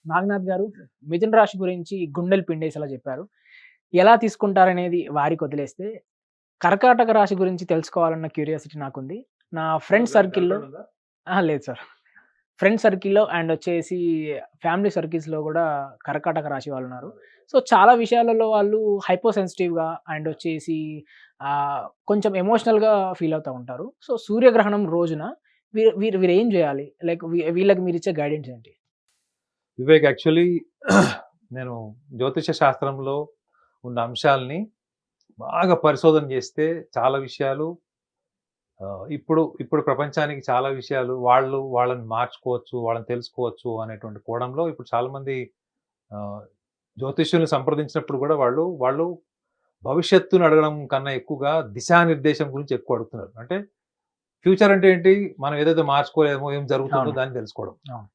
నాగనాథ్ గారు మిథున రాశి గురించి గుండెలు పిండేసేలా చెప్పారు. ఎలా తీసుకుంటారనేది వారికి వదిలేస్తే, కర్కాటక రాశి గురించి తెలుసుకోవాలన్న క్యూరియాసిటీ నాకుంది. నా ఫ్రెండ్ సర్కిల్‌లో అహా! లేదు సార్. ఫ్రెండ్ సర్కిల్‌లో అండ్ వచ్చేసి ఫ్యామిలీ సర్కిల్స్‌లో గూడా కర్కాటక రాశి వాళ్ళున్నారు. సో, చాలా విషయాలలో వాళ్ళు హైపో సెన్సిటివ్‌గా అండ్ వచ్చేసి కొంచెం ఎమోషనల్‌గా ఫీల్ అవుతా ఉంటారు. సో, సూర్యగ్రహణం రోజున వీరేం జేయాలి? లైక్ వీళ్ళకి మీరిచ్చే గైడెన్స్ ఏంటి? వివేక్ యాక్చువల్లీ నేను జ్యోతిష శాస్త్రంలో ఉన్న అంశాల్ని బాగా పరిశోధన చేస్తే చాలా విషయాలు ఇప్పుడు ప్రపంచానికి చాలా విషయాలు వాళ్ళని మార్చుకోవచ్చు, వాళ్ళని తెలుసుకోవచ్చు అనేటువంటి కోణంలో ఇప్పుడు చాలామంది జ్యోతిష్యుల్ని సంప్రదించినప్పుడు కూడా వాళ్ళు భవిష్యత్తును అడగడం కన్నా ఎక్కువగా దిశానిర్దేశం గురించి ఎక్కువ అడుగుతున్నారు. అంటే ఫ్యూచర్ అంటే ఏంటి? మనం ఏదైతే మార్చుకోలేమో, ఏం జరుగుతుందో అవును. దాన్ని తెలుసుకోవడం. అవును.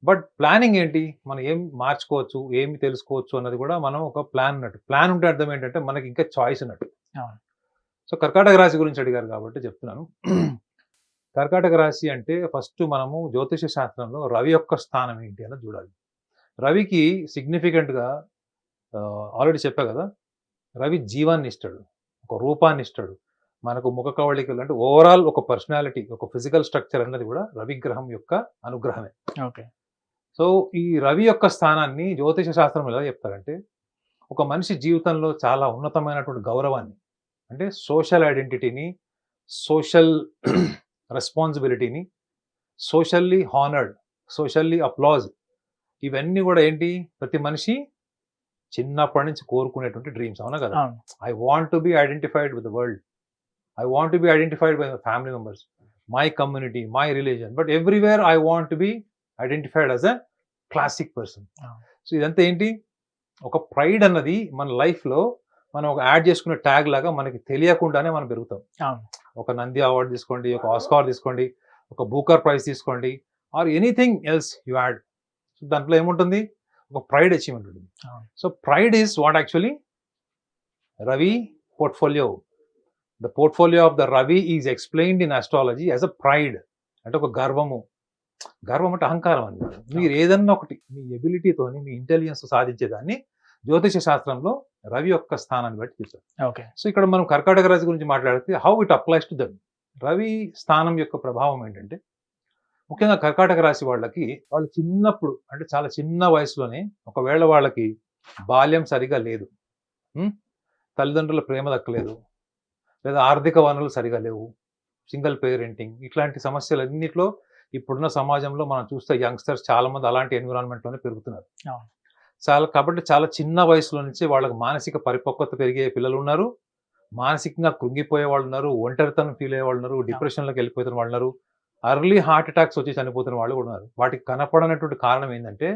బట్ ప్లానింగ్ ఏంటి? మనం ఏం మార్చుకోవచ్చు, ఏమి తెలుసుకోవచ్చు అన్నది కూడా మనం ఒక ప్లాన్ ఉన్నట్టు. ప్లాన్ ఉంటే అర్థం ఏంటంటే మనకి ఇంకా చాయిస్ ఉన్నట్టు. అవును. సో, కర్కాటక రాశి గురించి అడిగారు కాబట్టి చెప్తున్నాను. కర్కాటక రాశి అంటే ఫస్ట్ మనము జ్యోతిష శాస్త్రంలో రవి యొక్క స్థానం ఏంటి అన్నది చూడాలి. రవికి సిగ్నిఫికెంట్‌గా ఆల్రెడీ చెప్పా కదా! రవి జీవాన్ని ఇస్తాడు. ఒక రూపాన్ని ఇస్తాడు. మనకు ముఖ కవళికలు అంటే ఓవరాల్ ఒక పర్సనాలిటీ, ఒక ఫిజికల్ స్ట్రక్చర్ అన్నది కూడా రవి గ్రహం యొక్క అనుగ్రహమే. ఓకే. సో, ఈ రవి యొక్క స్థానాన్ని జ్యోతిష శాస్త్రం ఎలా చెప్తారంటే, ఒక మనిషి జీవితంలో చాలా ఉన్నతమైనటువంటి గౌరవాన్ని, అంటే సోషల్ ఐడెంటిటీని, సోషల్ రెస్పాన్సిబిలిటీని, సోషల్లీ హానర్డ్, సోషల్లీ అప్లాజ్ ఇవన్నీ కూడా ఏంటి? ప్రతి మనిషి చిన్నప్పటి నుంచి కోరుకునేటువంటి డ్రీమ్స్. అవునా కదా? అవును. I want to be identified with the world. I want to be identified by my family members, my community, my religion. But everywhere I want to be identified as a classic person. అవును. So, ఇదంతా ఏంటి? ఒక pride అన్నది మన లైఫ్‌లో మనం ఒక add చేసుకునే ట్యాగ్ లాగా మనకి తెలియకుండానే మనం పెరుగుతాం. అవును. ఒక నంది అవార్డ్ తీసుకోండి, ఒక ఆస్కార్ తీసుకోండి, ఒక బూకర్ ప్రైజ్ తీసుకోండి, or anything else you add. So, దాంట్లో ఏముంటుంది? ఒక ప్రైడ్ అచీవ్‌మెంట్ ఉంటుంది. అవును. So, pride is what actually Ravi portfolio. The portfolio of the Ravi is explained in astrology as a pride. అంటే ఒక గర్వము. గర్వం అంటే అహంకారం అని కాదు. మీరు ఏదన్నా ఒకటి మీ ఎబిలిటీతోని, మీ ఇంటెలిజెన్స్ సాధించేదాన్ని జ్యోతిష శాస్త్రంలో రవి యొక్క స్థానాన్ని బట్టి చూసారు. ఓకే. సో, ఇక్కడ మనం కర్కాటక రాశి గురించి మాట్లాడితే how it applies to them. Ravi స్థానం యొక్క ప్రభావం ఏంటంటే, ముఖ్యంగా కర్కాటక రాశి వాళ్ళకి వాళ్ళు చిన్నప్పుడు అంటే చాలా చిన్న వయసులోనే ఒకవేళ వాళ్ళకి బాల్యం సరిగా లేదు, హ్మ్, తల్లిదండ్రుల ప్రేమ దక్కలేదు, లేదా ఆర్థిక వనరులు సరిగా లేవు, సింగిల్ పేరెంటింగ్ ఇట్లాంటి సమస్యలన్నిట్లో ఇప్పుడున్న సమాజంలో మనం చూస్తే యంగ్స్టర్స్ చాలా మంది అలాంటి ఎన్విరాన్మెంట్‌లోనే పెరుగుతున్నారు. అవును. కాబట్టి చాలా చిన్న వయసులో నుంచే వాళ్ళకి మానసిక పరిపక్వత పెరిగే పిల్లలున్నారు. మానసికంగా కృంగిపోయే వాళ్ళున్నారు. ఒంటరితనం ఫీల్ అయ్యే వాళ్ళున్నారు. డిప్రెషన్‌లోకి వెళ్ళిపోతున్న వాళ్ళున్నారు. అర్లీ హార్ట్ అటాక్స్ వచ్చి చనిపోతున్న వాళ్ళు కూడా ఉన్నారు. వాటికి కనపడనటువంటి కారణం ఏందంటే,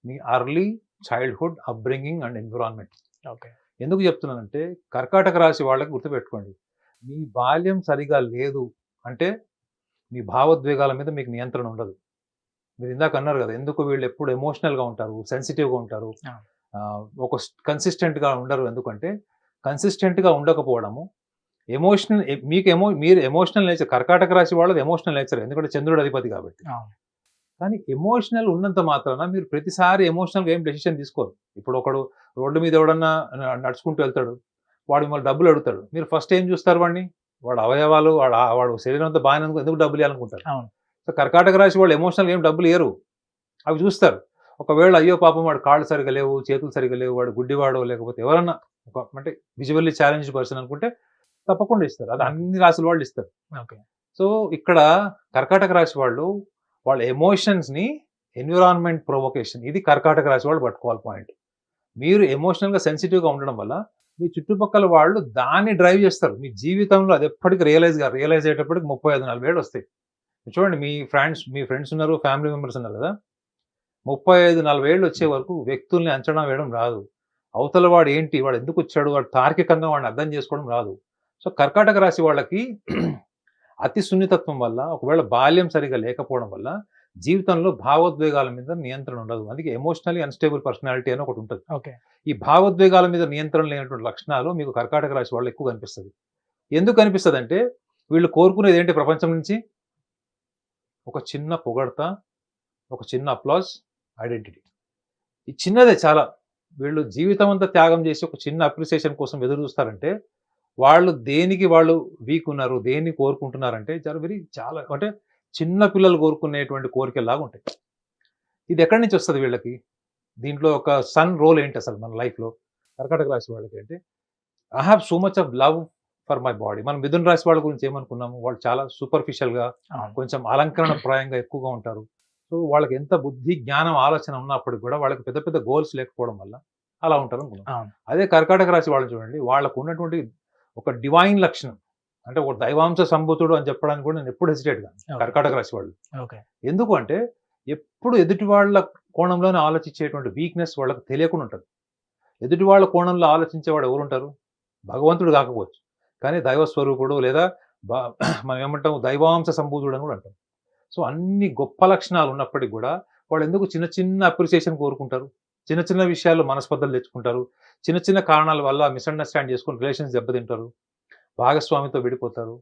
మీ early childhood upbringing and environment. Okay. ఎందుకు చెప్తున్నానంటే, కర్కాటక రాశి వాళ్ళకి గుర్తుపెట్టుకోండి. మీ బాల్యం సరిగా లేదు అంటే, మీ భావోద్వేగాల మీద మీకు నియంత్రణ ఉండదు. మీరు ఇందాక అన్నారు కదా! ఎందుకు వీళ్ళు ఎప్పుడు ఎమోషనల్‌గా ఉంటారు, సెన్సిటివ్‌గా ఉంటారు. అవును. ఒక కన్సిస్టెంట్‌గా ఉండరు. ఎందుకంటే, కన్సిస్టెంట్‌గా ఉండకపోవడము ఎమోషనల్ మీరు ఎమోషనల్ నేచర్ కర్కాటక రాశి వాళ్ళది ఎమోషనల్ నేచర్. ఎందుకంటే చంద్రుడు అధిపతి కాబట్టి. అవును. కానీ ఎమోషనల్ ఉన్నంత మాత్రాన మీరు ప్రతిసారి ఎమోషనల్‌గా ఏం డెసిషన్ తీసుకోరు. ఇప్పుడు ఒకడు రోడ్డు మీద ఎవడన్నా నడుచుకుంటూ వెళ్తాడు. వాడు మిమ్మల్ని డబ్బులు అడుగుతాడు. మీరు ఫస్ట్ ఏం చూస్తారు వాడిని? వాడి అవయవాలు, వాడు శరీరం అంతా బాగానే ఉంది. ఎందుకు డబ్బులు ఇయ్యాలనుకుంటారు. అవును. సో, కర్కాటక రాశి వాళ్ళు ఎమోషనల్‌గా ఏం డబ్బులు ఇయ్యరు. అవి చూస్తారు. ఒకవేళ అయ్యో పాపం వాడి కాళ్ళు సరిగ్గా లేవు, చేతులు సరిగ్గా లేవు, వాడు గుడ్డివాడో లేకపోతే ఎవరన్నా అంటే విజువల్లీ ఛాలెంజ్డ్ పర్సన్ అనుకుంటే తప్పకుండా ఇస్తారు. అది అన్ని రాశుల వాళ్ళు ఇస్తారు. ఓకే. సో, ఇక్కడ కర్కాటక రాశి వాళ్ళు వాళ్ళ ఎమోషన్స్‌ని ఎన్విరాన్మెంట్ ప్రొవొకేషన్ ఇది కర్కాటక రాశి వాళ్ళు పట్టుకోవాలి పాయింట్. మీరు ఎమోషనల్‌గా సెన్సిటివ్‌గా ఉండడం వల్ల మీ చుట్టుపక్కల వాళ్ళు దాన్ని డ్రైవ్ చేస్తారు. మీ జీవితంలో అది ఎప్పటికి రియలైజ్ అయ్యేటప్పటికి 35, 40 ఏళ్ళు వస్తాయి. చూడండి మీ ఫ్రెండ్స్ ఉన్నారు, ఫ్యామిలీ మెంబర్స్ ఉన్నారు కదా! 35, 40 ఏళ్ళు వచ్చే వరకు వ్యక్తుల్ని అంచనా వేయడం రాదు. అవతల వాడు ఏంటి? వాడు ఎందుకొచ్చాడు? వాడు తార్కికంగా వాడిని అర్థం చేసుకోవడం రాదు. సో, కర్కాటక రాశి వాళ్ళకి అతి సున్నితత్వం వల్ల, ఒకవేళ బాల్యం సరిగ్గా లేకపోవడం వల్ల జీవితంలో భావోద్వేగాల మీద నియంత్రణ ఉండదు. అందుకే ఎమోషనల్లీ అన్‌స్టేబుల్ పర్సనాలిటీ అని ఒకటుంటది. ఓకే. ఈ భావోద్వేగాల మీద నియంత్రణ లేనటువంటి లక్షణాలు మీకు కర్కాటక రాశి వాళ్ళలో ఎక్కువ కనిపిస్తది. ఎందుకు కనిపిస్తదంటే, వీళ్ళు కోరుకునేది ఏంటి ప్రపంచం నుంచి? ఒక చిన్న పొగడ్త, ఒక చిన్న అప్లాజ్, ఐడెంటిటీ. ఈ చిన్నదే చాలా. వీళ్ళు జీవితం అంతా త్యాగం చేసి ఒక చిన్న అప్రిసియేషన్ కోసం ఎదురు చూస్తారంటే, వాళ్ళు దేనికి వాళ్ళు వీక్ ఉన్నారు, దేన్ని కోరుకుంటున్నారంటే చాలా అంటే చిన్న పిల్లలు కోరుకునేటువంటి కోరికల్లాగా ఉంటాయి. ఇది ఎక్కడి నుంచి వస్తది వీళ్ళకి? దీంట్లో ఒక సన్ రోల్ ఏంటి అసలు మన లైఫ్‌లో? కర్కాటక రాశి వాళ్ళకి అంటే, I have so much of love for my body. మనం మిథున రాశి వాళ్ళ గురించి ఏమనుకున్నాము? వాళ్ళు చాలా సూపర్ఫిషియల్‌గా, అవును. కొంచెం అలంకరణ ప్రాయంగా ఎక్కువగా ఉంటారు. సో, వాళ్ళకి ఎంత బుద్ధి, జ్ఞానం, ఆలోచన ఉన్నప్పటికి కూడా వాళ్ళకి పెద్ద పెద్ద గోల్స్ లేకపోవడం వల్ల అలా ఉంటారనుకున్నాం. అవును. అదే కర్కాటక రాశి వాళ్ళని చూడండి. వాళ్ళకు ఉన్నటువంటి ఒక డివైన్ లక్షణం. అంటే ఒక దైవాంశ సంభూతుడు అని చెప్పడానికి కూడా నేను ఎప్పుడు హెసిటేట్ కాను. ఓకే. కర్కాటక రాశి వాళ్ళు. ఓకే. ఎందుకు ఎందుకు అంటే ఎప్పుడు ఎదుటి వాళ్ళ కోణంలోనే ఆలోచించేటువంటి వీక్‌నెస్ వాళ్ళకి తెలియకుండా ఉంటది. ఎదుటి వాళ్ళ కోణంలో ఆలోచించేవాడు ఎవరుంటారు? భగవంతుడు కాకపోవచ్చు. కానీ దైవ స్వరూపుడు లేదా బ మనం ఏమంటాం దైవాంశ సంభూతుడు అని కూడా అంటాం. సో, అన్ని గొప్ప లక్షణాలు ఉన్నప్పటికి కూడా వాళ్ళెందుకు చిన్న చిన్న అప్రిసియేషన్ కోరుకుంటారు? చిన్న చిన్న విషయాల్లో మనస్పర్ధలు తెచ్చుకుంటారు. చిన్న చిన్న కారణాల వల్ల మిస్‌అండర్‌స్టాండ్ చేసుకొని రిలేషన్స్ దెబ్బతింటారు. భాగస్వామితో విడిపోతారు.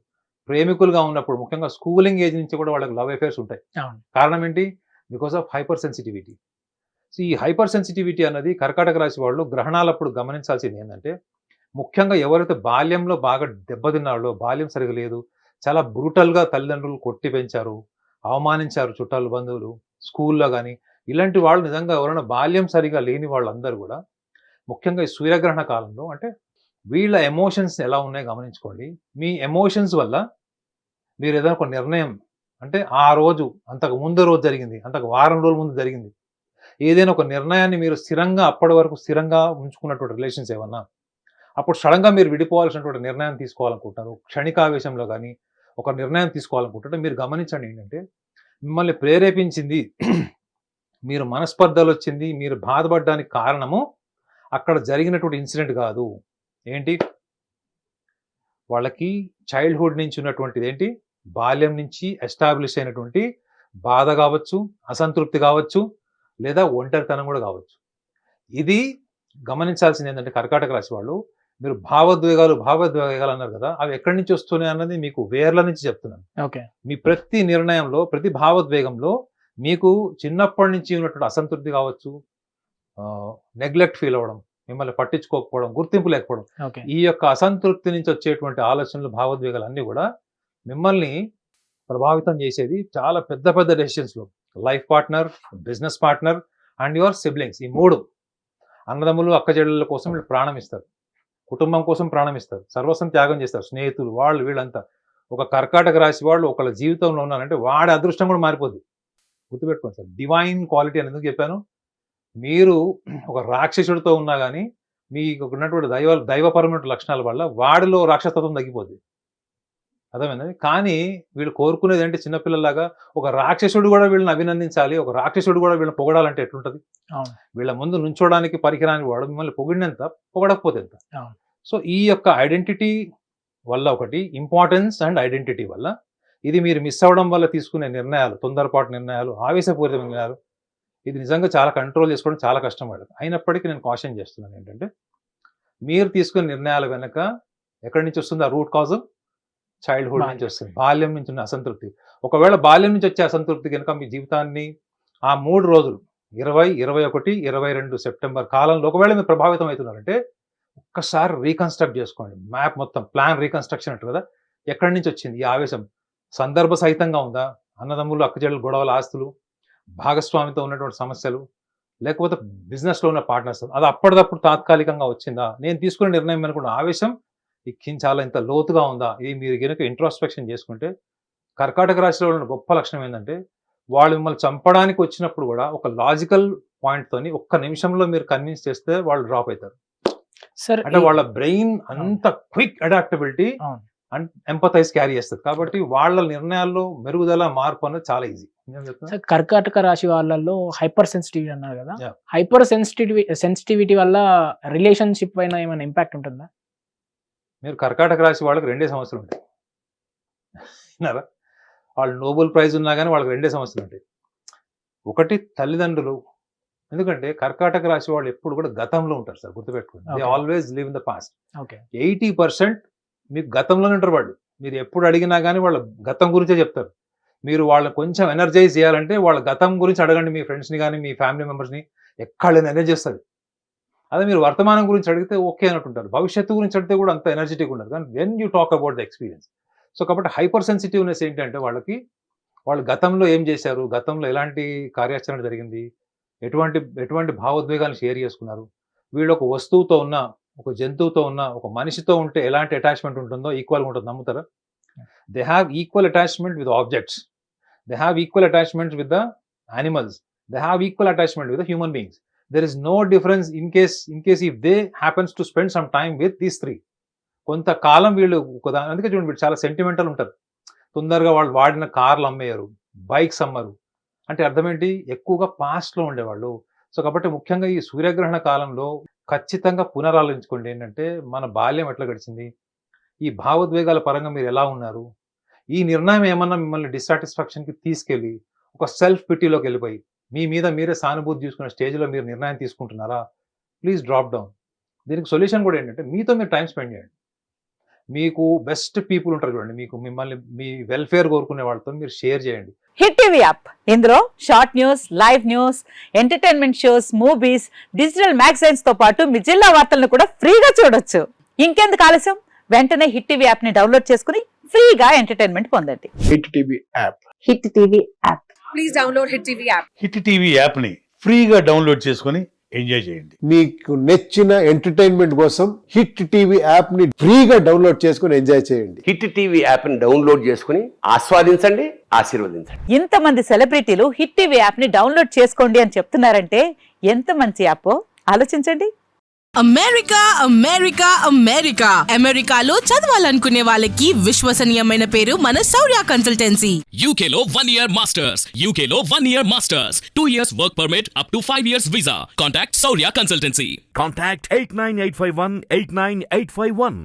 ప్రేమికులుగా ఉన్నప్పుడు ముఖ్యంగా స్కూలింగ్ ఏజ్ నుంచి కూడా వాళ్ళకి లవ్ అఫైర్స్ ఉంటాయి. అవును. కారణం ఏంటి? Because of hyper sensitivity. So, ఈ హైపర్ సెన్సిటివిటీ అన్నది కర్కాటక రాశి వాళ్ళు గ్రహణాలప్పుడు గమనించాల్సింది ఏందంటే, ముఖ్యంగా ఎవరైతే బాల్యంలో బాగా దెబ్బతిన్నారో, బాల్యం సరిగ్గా లేదు, చాలా బ్రూటల్‌గా తల్లిదండ్రులు కొట్టి పెంచారు, అవమానించారు చుట్టాలు, బంధువులు, స్కూల్‌లో గాని, ఇలాంటి వాళ్ళు నిజంగా ఎవరైనా బాల్యం సరిగ్గా లేని వాళ్ళందరూ గూడా, ముఖ్యంగా ఈ సూర్యగ్రహణ కాలంలో అంటే వీళ్ళ ఎమోషన్స్ ఎలా ఉన్నాయో గమనించుకోండి. మీ ఎమోషన్స్ వల్ల మీరేదైనా ఒక నిర్ణయం అంటే ఆ రోజు, అంతకు ముందు రోజు జరిగింది, అంతకు వారం రోజుల ముందు జరిగింది. ఏదైనా ఒక నిర్ణయాన్ని మీరు స్థిరంగా అప్పటి వరకు స్థిరంగా ఉంచుకున్నటువంటి రిలేషన్స్ ఏమన్నా, అప్పుడు సడెన్‌గా మీరు విడిపోవాల్సినటువంటి నిర్ణయం తీసుకోవాలనుకుంటారు. క్షణికావేశంలో గాని, ఒక నిర్ణయం తీసుకోవాలనుకుంటుంటే మీరు గమనించండి ఏంటంటే, మిమ్మల్ని ప్రేరేపించింది, మీరు మనస్పర్ధలొచ్చింది, మీరు బాధపడడానికి కారణము అక్కడ జరిగినటువంటి ఇన్సిడెంట్ గాదు. ఏంటి? వాళ్ళకి చైల్డ్‌హుడ్ నుంచి ఉన్నటువంటిదేంటి? బాల్యం నుంచి ఎస్టాబ్లిష్ అయినటువంటి బాధ గావచ్చు, అసంతృప్తి గావచ్చు, లేదా ఒంటరితనం గూడా గావచ్చు. ఇది గమనించాల్సిందేంటంటే కర్కాటక రాశి వాళ్ళు, మీరు భావోద్వేగాలు అన్నారు గదా! అవి ఎక్కడి నుంచి వస్తున్నాయి అన్నది మీకు వేర్ల నుంచి చెప్తున్నాను. ఓకే. మీ ప్రతి నిర్ణయంలో, ప్రతి భావోద్వేగంలో మీకు చిన్నప్పటి నుంచి ఉన్నటువంటి అసంతృప్తి గావచ్చు, నెగ్లెక్ట్ ఫీల్ అవ్వడం, మిమ్మల్ని పట్టించుకోకపోవడం, గుర్తింపు లేకపోవడం, ఓకే. ఈ యొక్క అసంతృప్తి నుంచి వచ్చేటువంటి ఆలోచనలు, భావోద్వేగాలన్నీ గూడా మిమ్మల్ని ప్రభావితం చేసేది చాలా పెద్ద పెద్ద డెసిషన్స్‌లో. Life partner, business partner and your siblings. ఈ 3 అన్నదమ్ములు, అక్కచెల్లెళ్ళ కోసం వీళ్ళు ప్రాణం ఇస్తారు. కుటుంబం కోసం ప్రాణం ఇస్తారు. సర్వస్వం త్యాగం చేస్తారు. స్నేహితులు వాళ్ళు వీళ్ళంతా. ఒక కర్కాటక రాశి వాళ్ళు ఒకళ్ళ జీవితంలో ఉన్నారంటే వాడి అదృష్టం కూడా మారిపోద్ది. గుర్తుపెట్టుకోండి సార్. డివైన్ క్వాలిటీ అని ఎందుకు చెప్పాను? మీరు ఒక రాక్షసుడితో ఉన్నా గాని మీకు ఉన్నటువంటి దైవపరమైన లక్షణాల వల్ల వాడిలో రాక్షసత్వం తగ్గిపోద్ది. అర్థమైందా? కానీ వీళ్ళు కోరుకునేదేంటి చిన్న పిల్లల్లాగా ఒక రాక్షసుడు గూడా వీళ్ళని అభినందించాలి, ఒక రాక్షసుడు గూడా వీళ్ళని పొగడాలంటే ఎట్లుంటది? అవును. వీళ్ళ ముందు నుంచోడానికి పనికిరాని వాడు మిమ్మల్ని పొగిడినంత, పొగడకపోతే ఎంత? అవును. సో, ఈ యొక్క ఐడెంటిటీ వల్ల ఒకటి, ఇంపార్టెన్స్ అండ్ ఐడెంటిటీ వల్ల, ఇది మీరు మిస్ అవ్వడం వల్ల తీసుకునే నిర్ణయాలు, తొందరపాటు నిర్ణయాలు, ఆవేశపూరిత నిర్ణయాలు, ఇది నిజంగా చాలా కంట్రోల్ చేసుకోవడం చాలా కష్టం వాళ్ళకి. అయినప్పటికీ నేను కాషన్ చేస్తున్నాను ఏంటంటే, మీరు తీసుకునే నిర్ణయాల వెనక ఎక్కడి నుంచి వస్తుంది ఆ రూట్ కాజ్? చైల్డ్‌హుడ్ నుంచి వస్తుంది. బాల్యం నుంచి ఉన్న అసంతృప్తి. ఒకవేళ బాల్యం నుంచి వచ్చే అసంతృప్తి గనుక మీ జీవితాన్ని ఆ 3 రోజులు 20, 21, 22 సెప్టెంబర్ కాలంలో ఒకవేళ మీరు ప్రభావితం అవుతున్నారంటే ఒక్కసారి రీకన్‌స్ట్రక్ట్ చేసుకోండి. మ్యాప్ మొత్తం ప్లాన్ రీకన్‌స్ట్రక్షన్ అంటారు కదా! ఎక్కడి నుంచి వచ్చింది ఈ ఆవేశం? సందర్భ సహితంగా ఉందా? అన్నదమ్ములు, అక్కచెల్లెలు గొడవలు, ఆస్తులు, భాగస్వామితో ఉన్నటువంటి సమస్యలు, లేకపోతే బిజినెస్‌లో ఉన్న పార్ట్నర్స్ అది అప్పటిదప్పుడు తాత్కాలికంగా వచ్చిందా? నేను తీసుకున్న నిర్ణయం అనుకున్న ఆవేశం చాలా ఇంత లోతుగా ఉందా? ఇది మీరు గనుక ఇంట్రోస్పెక్షన్ చేసుకుంటే కర్కాటక రాశిలో ఉన్న గొప్ప లక్షణం ఏందంటే, వాళ్ళు మిమ్మల్ని చంపడానికి వచ్చినప్పుడు గూడా ఒక లాజికల్ పాయింట్‌తోని ఒక్క నిమిషంలో మీరు కన్విన్స్ చేస్తే వాళ్ళు డ్రాప్ అయితారు. సార్ అంటే వాళ్ళ బ్రెయిన్ అంత క్విక్ అడాప్టబిలిటీ అవును. అండ్ ఎంపథైజ్ క్యారీ చేస్తది. కాబట్టి వాళ్ళ నిర్ణయాల్లో మెరుగుదల, మార్పు అనేది చాలా ఈజీ. ఏం చెప్తున్నా? సార్ కర్కాటక రాశి వాళ్ళలో హైపర్ సెన్సిటివిటీ అన్నారు కదా! యాహ్! హైపర్ సెన్సిటివిటీ వల్ల రిలేషన్‌షిప్ పైన ఏమైనా ఇంపాక్ట్ ఉంటుందా? మీరు కర్కాటక రాశి వాళ్ళకి 2 సమస్యలు ఉంటాయి. విన్నారా? వాళ్ళు నోబెల్ ప్రైజ్ ఉన్నా గాని వాళ్ళకి 2 సమస్యలు ఉంటాయి. ఒకటి తల్లిదండ్రులు. ఎందుకంటే కర్కాటక రాశి వాళ్ళు ఎప్పుడు కూడా గతంలో ఉంటారు సార్, గుర్తుపెట్టుకోండి. They okay. Always live in the past. Okay. 80% మీకు గతంలోనే ఉంటారు వాళ్ళు. మీరు ఎప్పుడు అడిగినా గాని వాళ్ళ గతం గురించే చెప్తారు. మీరు వాళ్ళని కొంచెం ఎనర్జైజ్ చేయాలంటే వాళ్ళ గతం గురించి అడగండి మీ ఫ్రెండ్స్‌ని గాని, మీ ఫ్యామిలీ మెంబర్స్‌ని. ఎక్కడ ఎనర్జీ వస్తుంది. అదే మీరు వర్తమానం గురించి అడిగితే ఓకే అన్నట్టుంటారు, భవిష్యత్తు గురించి అడిగితే కూడా అంత ఎనర్జెటిక్ ఉండదు. కానీ when you talk about the experience, so కాబట్టి హైపర్ సెన్సిటివ్నెస్ ఏంటంటే వాళ్ళు గతంలో ఏం చేశారు, గతంలో ఎలాంటి కార్యాచరణ జరిగింది, ఎటువంటి భావోద్వేగాలను షేర్ చేసుకున్నారు, వీళ్ళు ఒక వస్తువుతో ఉన్న, ఒక జంతువుతో ఉన్న, ఒక మనిషితో ఉంటే ఎలాంటి అటాచ్మెంట్ ఉంటుందో ఈక్వల్గా ఉంటుంది. నమ్ముతారా? They have equal attachment with objects, they have equal attachment with the animals, they have equal attachment with the human beings. There is no difference in case if they happens to spend some time with these three. కొంతకాలం వీళ్ళు అందుకే చూడండి, వీళ్ళు చాలా sentimental ఉంటారు. తొందరగా వాళ్ళు వాడిన కార్లు అమ్మేయరు, బైక్స్ అమ్మరు. అంటే అర్థం ఏంటి? ఎక్కువగా పాస్ట్లో ఉండేవాళ్ళు. సో కాబట్టి ముఖ్యంగా ఈ సూర్యగ్రహణ కాలంలో ఖచ్చితంగా పునరాలోచించుకోండి. ఏంటంటే మన బాల్యం ఎట్లా గడిచింది, ఈ భావోద్వేగాల పరంగా మీరు ఎలా ఉన్నారు, ఈ నిర్ణయం ఏమన్నా మిమ్మల్ని డిస్సాటిస్ఫాక్షన్కి తీసుకెళ్ళి ఒక సెల్ఫ్ పిటీలోకి వెళ్ళిపోయి మీ మీద మీరే సానుభూతి తీసుకునే స్టేజ్లో మీరు నిర్ణయం తీసుకుంటున్నారా? Please drop down. దీనికి సొల్యూషన్ కూడా ఏంటంటే మీతో మీరు టైం స్పెండ్ చేయండి. మీకు బెస్ట్ పీపుల్ ఉంటారు చూడండి, మిమ్మల్ని మీ వెల్ఫేర్ కోరుకునే వాళ్ళతో మీరు షేర్ చేయండి. హిట్ టీవీ యాప్, ఇందులో short news, live news, entertainment shows, movies, digital magazines తో పాటు మీ జిల్లా వార్తలను కూడా ఫ్రీగా చూడొచ్చు. ఇంకెందుకు ఆలస్యం, వెంటనే హిట్ టీవీ యాప్ ని డౌన్లోడ్ చేసుకుని ఫ్రీగా ఎంటర్టైన్మెంట్ పొందండి. Hit TV app. Hit TV app. Please download Hit TV app. Hit TV app ని ఫ్రీగా డౌన్లోడ్ చేసుకొని ఎంజాయ్ చేయండి. మీకు నచ్చిన ఎంటర్టైన్మెంట్ కోసం హిట్ టీవీ యాప్ ని ఫ్రీగా డౌన్లోడ్ చేసుకొని ఎంజాయ్ చేయండి. హిట్ టీవీ యాప్ని డౌన్లోడ్ చేసుకుని ఆస్వాదించండి, ఆశీర్వదించండి. ఇంతమంది సెలబ్రిటీలు హిట్ టీవీ యాప్ ని డౌన్లోడ్ చేసుకోండి అని చెప్తున్నారంటే ఎంత మంచి యాప్ ఆలోచించండి. అమెరికా అమెరికా అమెరికా అమెరికాలో చదవాలనుకునే వాళ్ళకి విశ్వసనీయమైన పేరు మన శౌర్య కన్సల్టెన్సీ. UK లో 1 year masters, UK లో 1 year masters, 2 years work permit up to 5 years visa. Contact Saurya Consultancy. Contact 89851 89851.